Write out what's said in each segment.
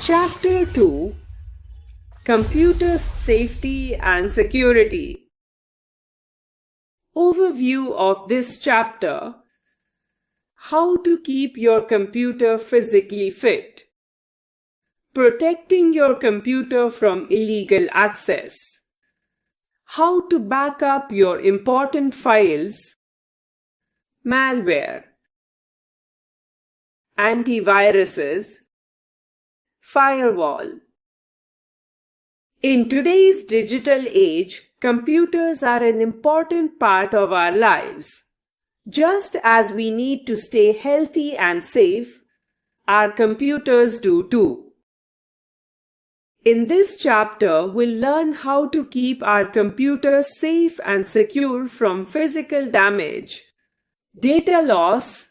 Chapter 2: Computer Safety and Security. Overview of this chapter: How to keep your computer physically fit. Protecting your computer from illegal access. How to back up your important files. Malware. Antiviruses. Firewall. In today's digital age, computers are an important part of our lives. Just as we need to stay healthy and safe, our computers do too. In this chapter, we'll learn how to keep our computers safe and secure from physical damage, data loss,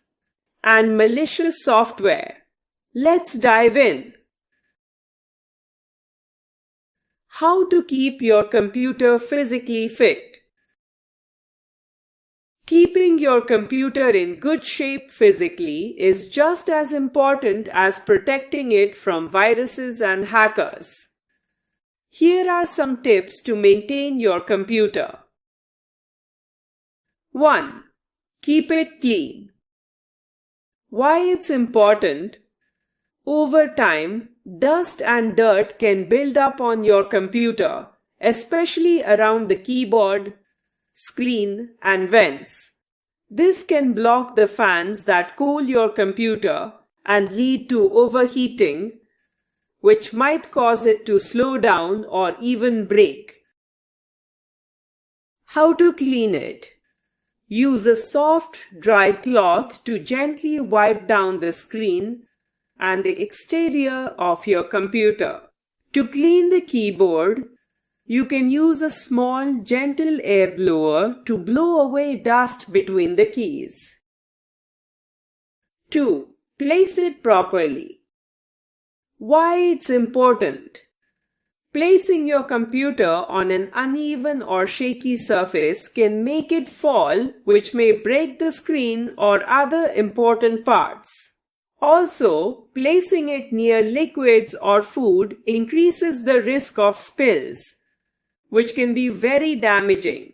and malicious software. Let's dive in. How to keep your computer physically fit. Keeping your computer in good shape physically is just as important as protecting it from viruses and hackers. Here are some tips to maintain your computer. 1. Keep it clean. Why it's important? Over time, dust and dirt can build up on your computer, especially around the keyboard, screen, and vents. This can block the fans that cool your computer and lead to overheating, which might cause it to slow down or even break. How to clean it? Use a soft, dry cloth to gently wipe down the screen and the exterior of your computer. To clean the keyboard, you can use a small, gentle air blower to blow away dust between the keys. 2. Place it properly. Why it's important? Placing your computer on an uneven or shaky surface can make it fall, which may break the screen or other important parts. Also, placing it near liquids or food increases the risk of spills, which can be very damaging.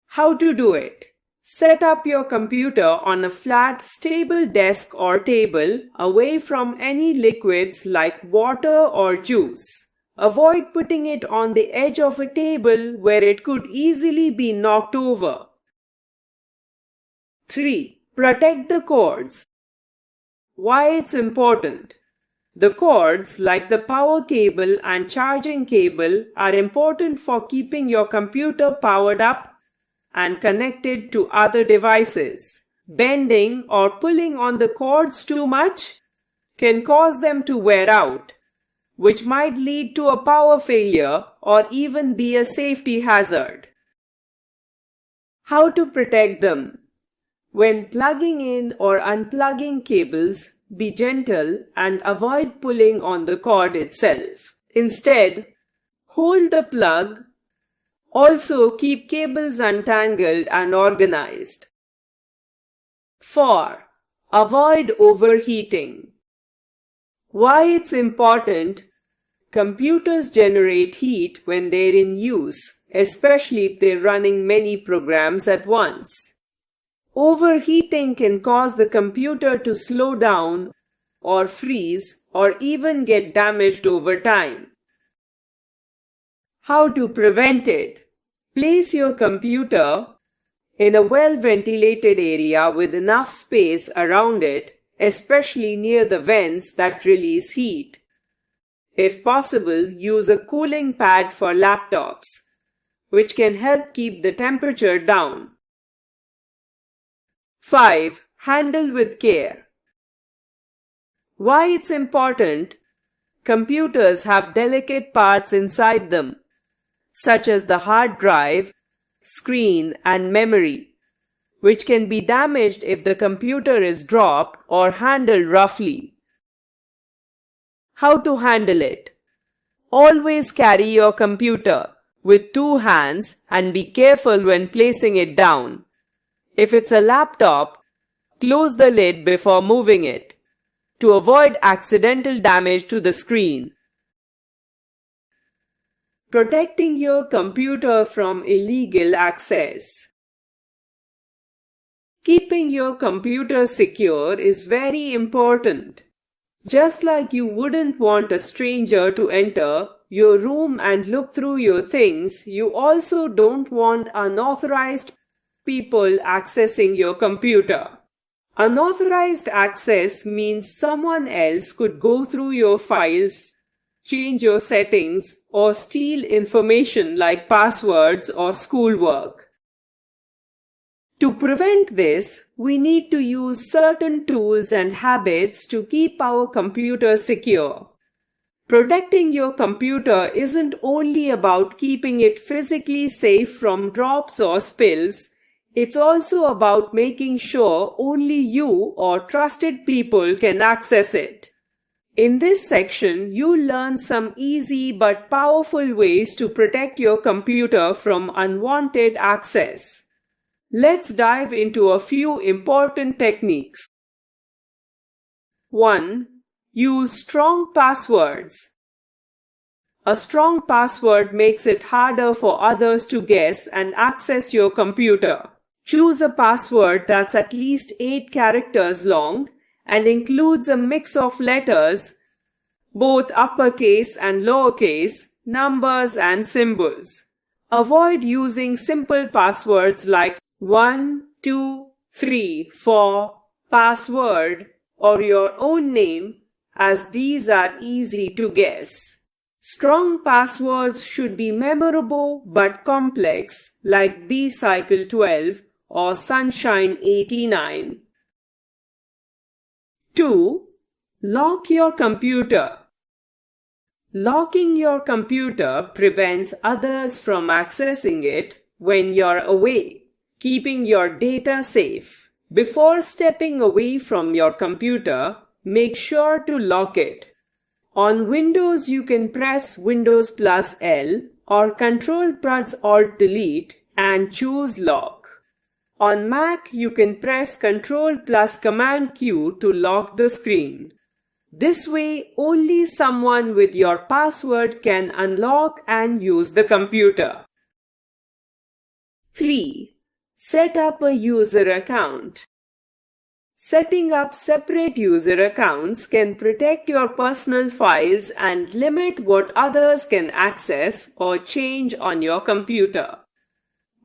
How to do it? Set up your computer on a flat, stable desk or table away from any liquids like water or juice. Avoid putting it on the edge of a table where it could easily be knocked over. 3. Protect the cords. Why it's important? The cords, like the power cable and charging cable, are important for keeping your computer powered up and connected to other devices. Bending or pulling on the cords too much can cause them to wear out, which might lead to a power failure or even be a safety hazard. How to protect them? When plugging in or unplugging cables, be gentle and avoid pulling on the cord itself. Instead, hold the plug. Also, keep cables untangled and organized. 4. Avoid overheating. Why it's important? Computers generate heat when they're in use, especially if they're running many programs at once. Overheating can cause the computer to slow down or freeze or even get damaged over time. How to prevent it? Place your computer in a well-ventilated area with enough space around it, especially near the vents that release heat. If possible, use a cooling pad for laptops, which can help keep the temperature down. 5. Handle with care. Why it's important? Computers have delicate parts inside them, such as the hard drive, screen, and memory, which can be damaged if the computer is dropped or handled roughly. How to handle it? Always carry your computer with 2 hands and be careful when placing it down. If it's a laptop, close the lid before moving it. to avoid accidental damage to the screen. Protecting your computer from illegal access. Keeping your computer secure is very important. Just like you wouldn't want a stranger to enter your room and look through your things, you also don't want unauthorized people accessing your computer. Unauthorized access means someone else could go through your files, change your settings, or steal information like passwords or schoolwork. To prevent this, we need to use certain tools and habits to keep our computer secure. Protecting your computer isn't only about keeping it physically safe from drops or spills, it's also about making sure only you or trusted people can access it. In this section, you'll learn some easy but powerful ways to protect your computer from unwanted access. Let's dive into a few important techniques. 1. Use strong passwords. A strong password makes it harder for others to guess and access your computer. Choose a password that's at least 8 characters long and includes a mix of letters, both uppercase and lowercase, numbers and symbols. Avoid using simple passwords like 1, 2, 3, 4, password, or your own name, as these are easy to guess. Strong passwords should be memorable but complex, like bcycle12 or sunshine89. 2. Lock your computer. Locking your computer prevents others from accessing it when you're away, keeping your data safe. Before stepping away from your computer, make sure to lock it. On Windows, you can press Windows plus L or Ctrl plus Alt Delete and choose Lock. On Mac, you can press Ctrl plus Command Q to lock the screen. This way, only someone with your password can unlock and use the computer. 3. Set up a user account. Setting up separate user accounts can protect your personal files and limit what others can access or change on your computer.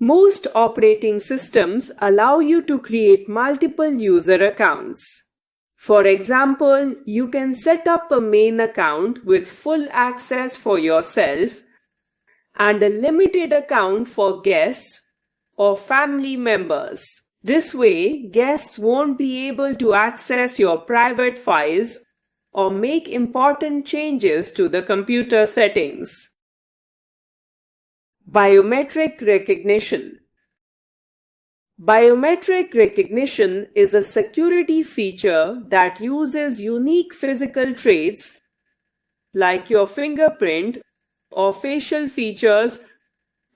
Most operating systems allow you to create multiple user accounts. For example, you can set up a main account with full access for yourself and a limited account for guests or family members. This way, guests won't be able to access your private files or make important changes to the computer settings. Biometric recognition. Biometric recognition is a security feature that uses unique physical traits like your fingerprint or facial features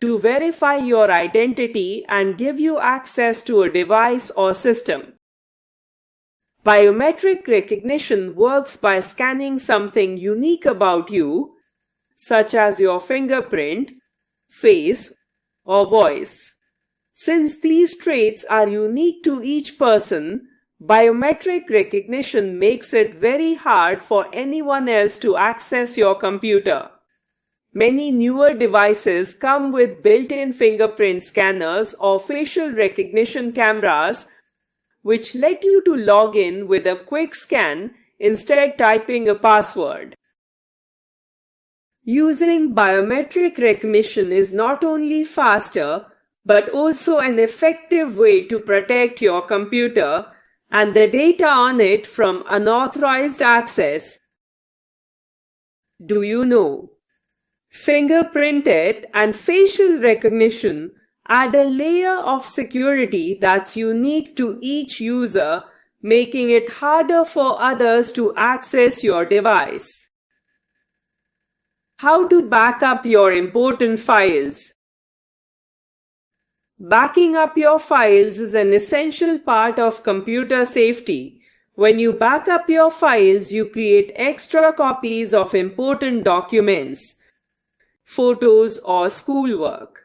to verify your identity and give you access to a device or system. Biometric recognition works by scanning something unique about you, such as your fingerprint, face, or voice. Since these traits are unique to each person, biometric recognition makes it very hard for anyone else to access your computer. Many newer devices come with built-in fingerprint scanners or facial recognition cameras, which let you to log in with a quick scan instead typing a password. Using biometric recognition is not only faster, but also an effective way to protect your computer and the data on it from unauthorized access. Do you know? Fingerprinted and facial recognition add a layer of security that's unique to each user, making it harder for others to access your device. How to back up your important files. Backing up your files is an essential part of computer safety, When you back up your files, you create extra copies of important documents, photos, or schoolwork.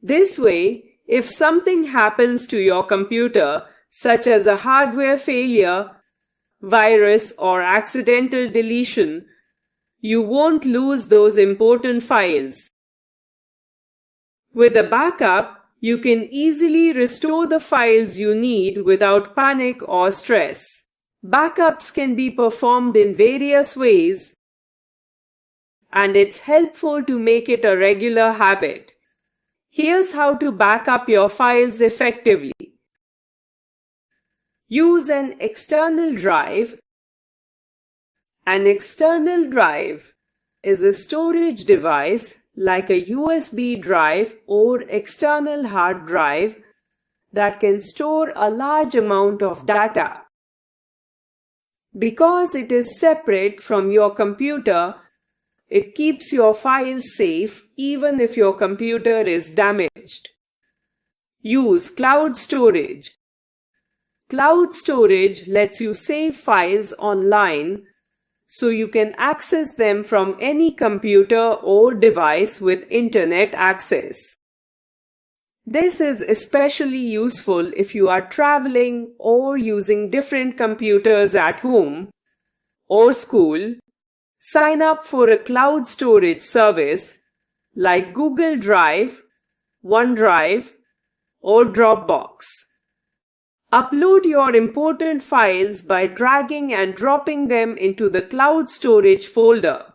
This way, if something happens to your computer, such as a hardware failure, virus, or accidental deletion, you won't lose those important files. With a backup, you can easily restore the files you need without panic or stress. Backups can be performed in various ways, and it's helpful to make it a regular habit. Here's how to back up your files effectively. Use an external drive. An external drive is a storage device like a USB drive or external hard drive that can store a large amount of data. Because it is separate from your computer, it keeps your files safe even if your computer is damaged. Use cloud storage. Cloud storage lets you save files online so you can access them from any computer or device with internet access. This is especially useful if you are traveling or using different computers at home or school. Sign up for a cloud storage service like Google Drive, OneDrive, or Dropbox. Upload your important files by dragging and dropping them into the cloud storage folder.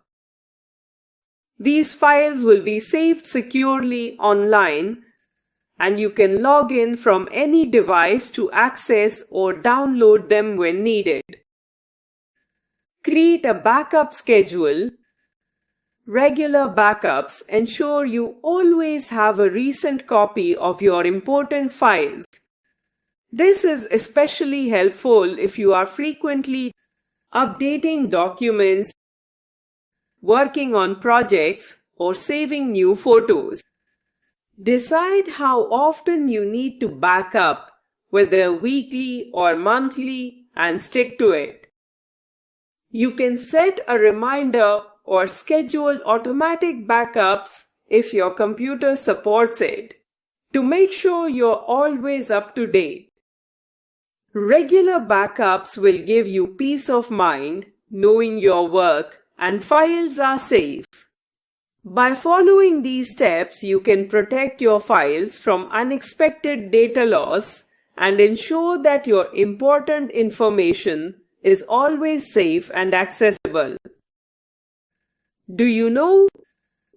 These files will be saved securely online, and you can log in from any device to access or download them when needed. Create a backup schedule. Regular backups ensure you always have a recent copy of your important files. This is especially helpful if you are frequently updating documents, working on projects, or saving new photos. Decide how often you need to back up, whether weekly or monthly, and stick to it. You can set a reminder or schedule automatic backups if your computer supports it, to make sure you're always up to date. Regular backups will give you peace of mind knowing your work and files are safe. By following these steps, you can protect your files from unexpected data loss and ensure that your important information is always safe and accessible. Do you know?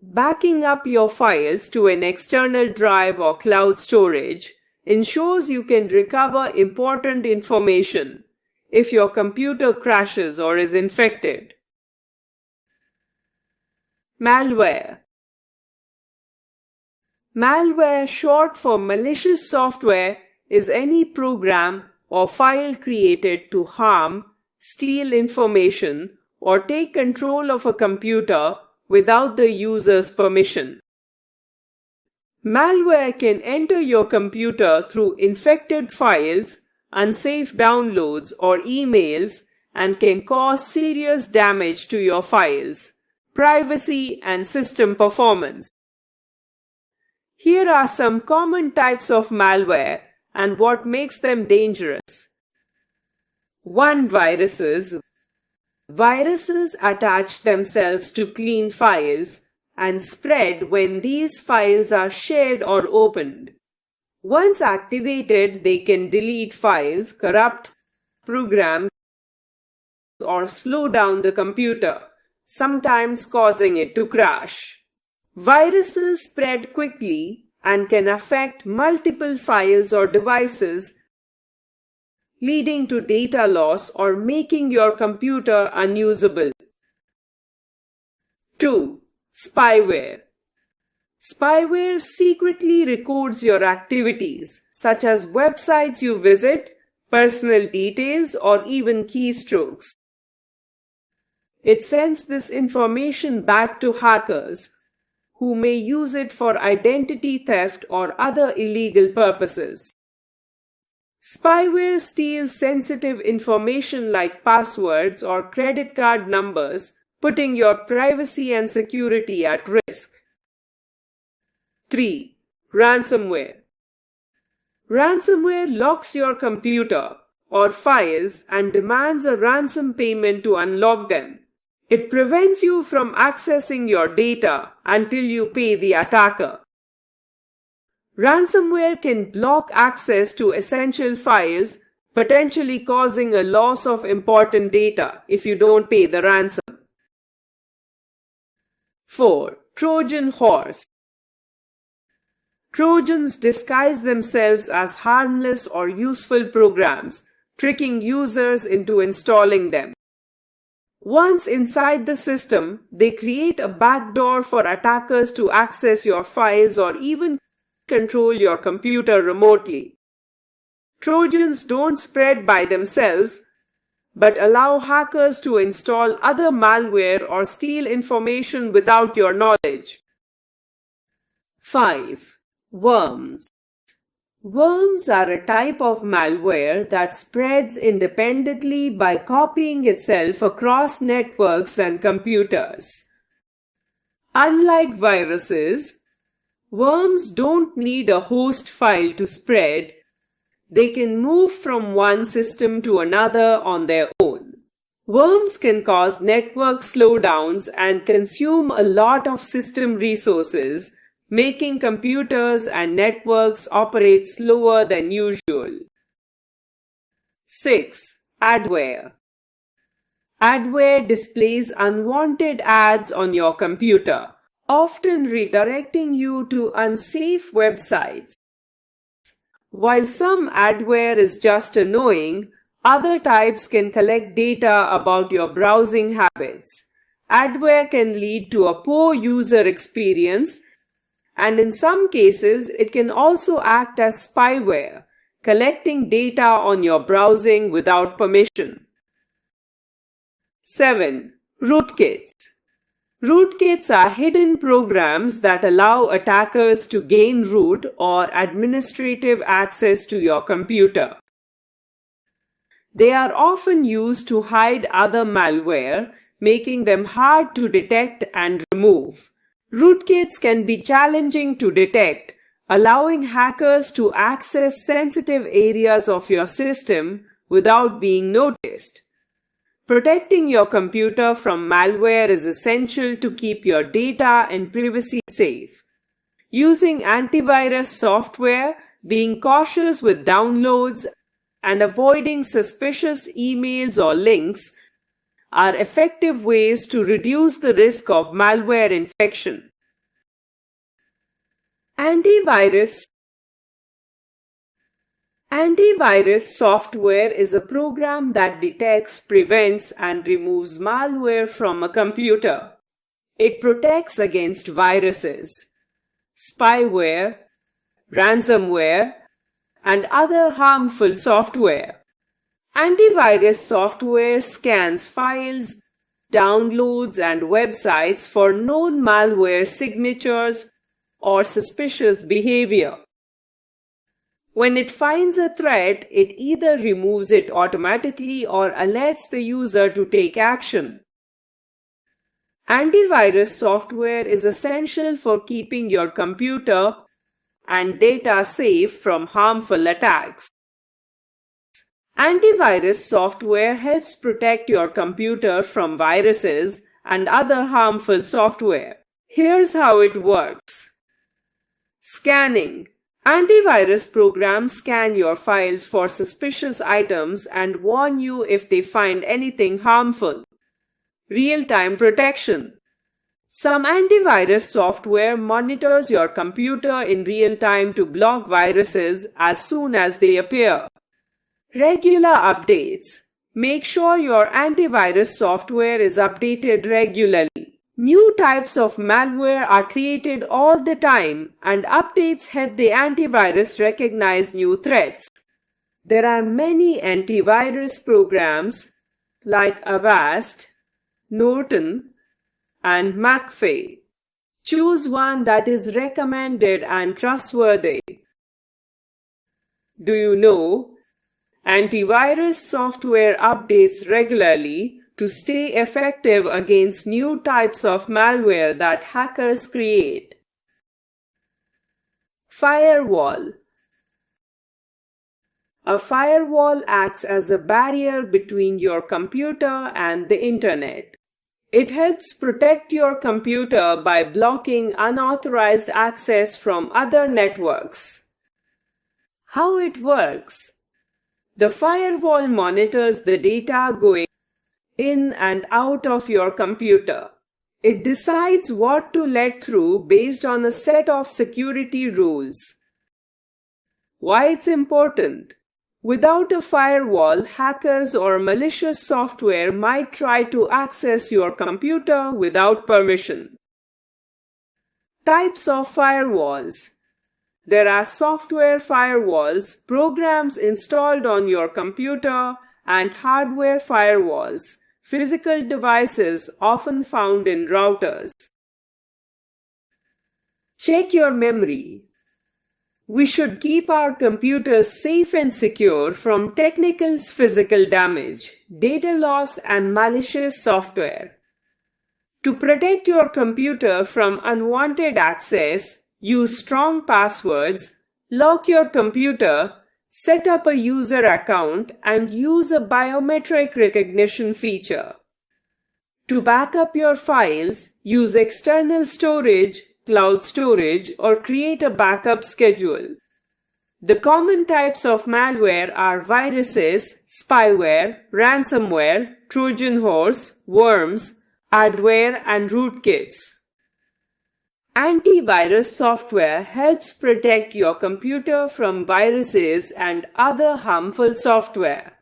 Backing up your files to an external drive or cloud storage ensures you can recover important information if your computer crashes or is infected. Malware. Malware, short for malicious software, is any program or file created to harm, steal information, or take control of a computer without the user's permission. Malware can enter your computer through infected files, unsafe downloads, or emails and can cause serious damage to your files, privacy, and system performance. Here are some common types of malware and what makes them dangerous. 1. Viruses. Viruses attach themselves to clean files and spread when these files are shared or opened. Once activated, they can delete files, corrupt programs, or slow down the computer, sometimes causing it to crash. Viruses spread quickly and can affect multiple files or devices, leading to data loss or making your computer unusable. 2. Spyware. Spyware secretly records your activities, such as websites you visit, personal details, or even keystrokes. It sends this information back to hackers, who may use it for identity theft or other illegal purposes. Spyware steals sensitive information like passwords or credit card numbers, putting your privacy and security at risk. 3. Ransomware. Ransomware locks your computer or files and demands a ransom payment to unlock them. It prevents you from accessing your data until you pay the attacker. Ransomware can block access to essential files, potentially causing a loss of important data if you don't pay the ransom. 4. Trojan horse. Trojans disguise themselves as harmless or useful programs, tricking users into installing them. Once inside the system, they create a backdoor for attackers to access your files or even control your computer remotely. Trojans don't spread by themselves, but allow hackers to install other malware or steal information without your knowledge. 5. Worms. Worms are a type of malware that spreads independently by copying itself across networks and computers. Unlike viruses, worms don't need a host file to spread. They can move from one system to another on their own. Worms can cause network slowdowns and consume a lot of system resources, making computers and networks operate slower than usual. 6. Adware. Adware displays unwanted ads on your computer, often redirecting you to unsafe websites. While some adware is just annoying, other types can collect data about your browsing habits. Adware can lead to a poor user experience, and in some cases, it can also act as spyware, collecting data on your browsing without permission. 7. Rootkits. Rootkits are hidden programs that allow attackers to gain root or administrative access to your computer. They are often used to hide other malware, making them hard to detect and remove. Rootkits can be challenging to detect, allowing hackers to access sensitive areas of your system without being noticed. Protecting your computer from malware is essential to keep your data and privacy safe. Using antivirus software, being cautious with downloads, and avoiding suspicious emails or links are effective ways to reduce the risk of malware infection. Antivirus software is a program that detects, prevents, and removes malware from a computer. It protects against viruses, spyware, ransomware, and other harmful software. Antivirus software scans files, downloads, and websites for known malware signatures or suspicious behavior. When it finds a threat, it either removes it automatically or alerts the user to take action. Antivirus software is essential for keeping your computer and data safe from harmful attacks. Antivirus software helps protect your computer from viruses and other harmful software. Here's how it works. Scanning. Antivirus programs scan your files for suspicious items and warn you if they find anything harmful. Real-time protection. Some antivirus software monitors your computer in real time to block viruses as soon as they appear. Regular updates. Make sure your antivirus software is updated regularly. New types of malware are created all the time, and updates help the antivirus recognize new threats. There are many antivirus programs like Avast, Norton, and McAfee. Choose one that is recommended and trustworthy. Do you know Antivirus software updates regularly to stay effective against new types of malware that hackers create. Firewall. A firewall acts as a barrier between your computer and the internet. It helps protect your computer by blocking unauthorized access from other networks. How it works? The firewall monitors the data going in and out of your computer. It decides what to let through based on a set of security rules. Why it's important? Without a firewall, hackers or malicious software might try to access your computer without permission. Types of firewalls. There are software firewalls, programs installed on your computer, and hardware firewalls, physical devices often found in routers. Check your memory. We should keep our computers safe and secure from technical physical damage, data loss, and malicious software. To protect your computer from unwanted access, use strong passwords, lock your computer, set up a user account, and use a biometric recognition feature. To back up your files, use external storage, cloud storage, or create a backup schedule. The common types of malware are viruses, spyware, ransomware, Trojan horse, worms, adware, and rootkits. Antivirus software helps protect your computer from viruses and other harmful software.